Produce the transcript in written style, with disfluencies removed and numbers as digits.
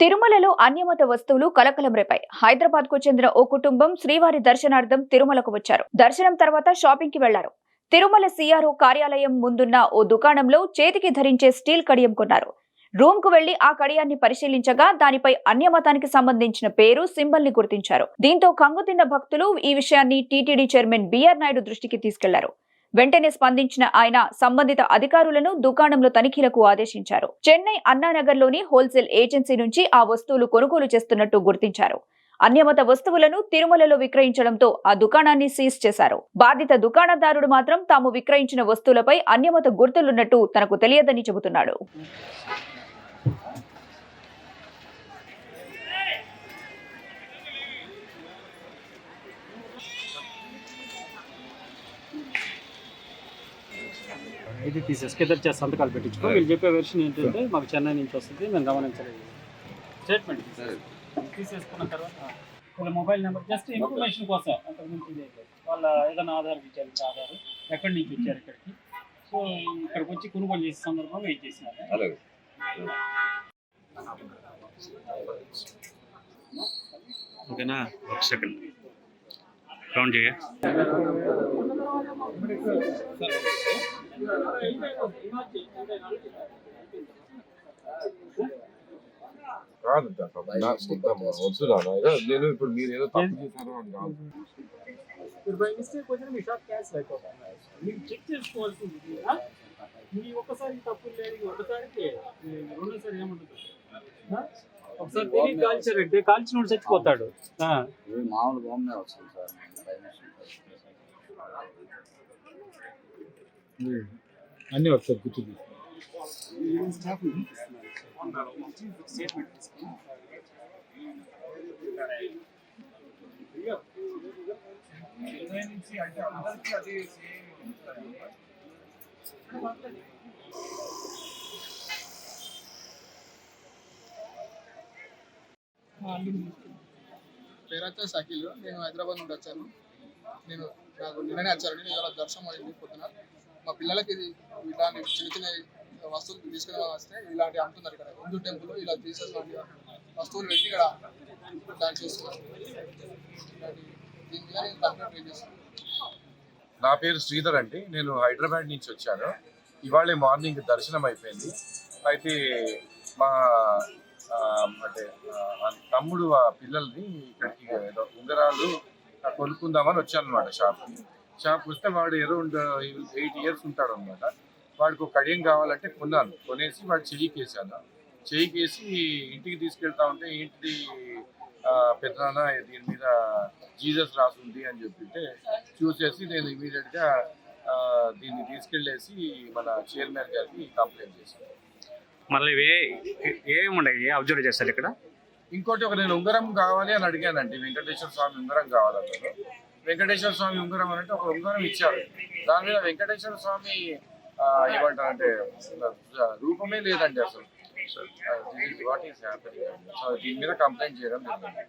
తిరుమలలో అన్యమత వస్తువులు కలకలం రేపాయి. హైదరాబాద్ కు చెందిన ఓ కుటుంబం శ్రీవారి దర్శనార్థం తిరుమలకు వచ్చారు. దర్శనం తర్వాత షాపింగ్ కి వెళ్లారు. తిరుమల సిఆర్ఓ కార్యాలయం ముందున్న ఓ దుకాణంలో చేతికి ధరించే స్టీల్ కడియం కొన్నారు. రూమ్ కు వెళ్లి ఆ కడియాన్ని పరిశీలించగా దానిపై అన్యమతానికి సంబంధించిన పేరు, సింబల్ ని గుర్తించారు. దీంతో కంగుతిన్న భక్తులు ఈ విషయాన్ని టీటీడీ చైర్మన్ బిఆర్ నాయుడు దృష్టికి తీసుకెళ్లారు. వెంటనే స్పందించిన ఆయన సంబంధిత అధికారులను దుకాణంలో తనిఖీలకు ఆదేశించారు. చెన్నై అన్నానగర్లోని హోల్సేల్ ఏజెన్సీ నుంచి ఆ వస్తువులు కొనుగోలు చేస్తున్నట్టు గుర్తించారు. అన్యమత వస్తువులను తిరుమలలో విక్రయించడంతో ఆ దుకాణాన్ని సీజ్ చేశారు. బాధిత దుకాణదారుడు మాత్రం తాము విక్రయించిన వస్తువులపై అన్యమత గుర్తులున్నట్టు తనకు తెలియదని చెబుతున్నాడు. ఇది తీసేసి కింద సంతకాలు పెట్టించుకో. వీళ్ళు చెప్పే వెర్షన్ ఏంటంటే మాకు చెన్నై నుంచి వస్తుంది, మేము గమనించలేదు. స్టేట్మెంట్ తీసేసుకున్న తర్వాత వాళ్ళ మొబైల్ నెంబర్ జస్ట్ ఇన్ఫర్మేషన్ కోసం అంతకుమించి వాళ్ళ ఏదైనా ఆధార్ ఇచ్చారు, ఆధార్ ఎక్కడి నుంచి వచ్చారు ఇక్కడికి, సో ఇక్కడికి వచ్చి కొనుగోలు చేసే సందర్భంలో వెయిట్ చేసినారు. ఓకేనా, ఒక సెకండ్ కౌంట్ చేయ. కాదు వద్దు నేను ఇప్పుడు మీరు ఏదో తప్పు చేశారు అని కాదు. చెక్ చేసుకోవాల్సింది. మీ ఒక్కసారి తప్పు లేదు, ఒకసారికి రెండోసారి ఏముంటుంది. ఒకసారి తిరిగి కాల్చారంటే కాల్చిన చచ్చిపోతాడు. మామూలు బాగున్నాయి వస్తుంది సార్. అన్నీ వస్తాయి గుర్తుంది. పేరైతే సఖీలు. నేను హైదరాబాద్ నుండి వచ్చాను. నేను నాకు నిన్ననే వచ్చాను. నేను ఇలా దర్శనం అయింది పొద్దున. మా పిల్లలకి ఇది ఇలాంటి చిన్న చిన్న వస్తువులు తీసుకుని వస్తే ఇలాంటి అమ్ముతున్నారు ఇక్కడ. హిందూ టెంపుల్ ఇలా తీసేసి వస్తువులు పెట్టి ఇక్కడ ప్లాన్ చేస్తున్నారు. దీని మీద నేను కంప్లైంట్ రేజ్ చేస్తున్నాను. నా పేరు శ్రీధర్ అండి. నేను హైదరాబాద్ నుంచి వచ్చాను. ఇవాళ మార్నింగ్ దర్శనం అయిపోయింది. అయితే మా అంటే తమ్ముడు ఆ పిల్లల్ని ఇక్కడికి ఏదో ఉంగరాలు కొనుక్కుందామని వచ్చాను అనమాట. షాప్కి వస్తే వాడు అరౌండ్ 8 years ఉంటాడు అనమాట. వాడికి ఒక కడియం కావాలంటే కొన్నాను. కొనేసి వాడు చెయ్యికేసాను. చెయ్యికేసి ఇంటికి తీసుకెళ్తా ఉంటే ఏంటి పెద్దనాన్న దీని మీద జీసస్ రాసుంది అని చెప్తుంటే చూసేసి నేను ఇమీడియట్గా దీన్ని తీసుకెళ్ళేసి మన చైర్మన్ గారికి కంప్లైంట్ చేశాను. మళ్ళీ ఏముండయి అబ్జర్వ్ చేస్తారు ఇక్కడ. ఇంకోటి నేను ఉంగరం కావాలి అని అడిగానండి. వెంకటేశ్వర స్వామి ఉంగరం కావాలన్నారు. వెంకటేశ్వర స్వామి ఉంగరం అంటే ఒక ఉంగరం ఇచ్చారు. దాని మీద వెంకటేశ్వర స్వామి ఏమంటారంటే రూపమే లేదండి అసలు. What is happening. సో దీని మీద కంప్లైంట్ చేయడం జరిగింది.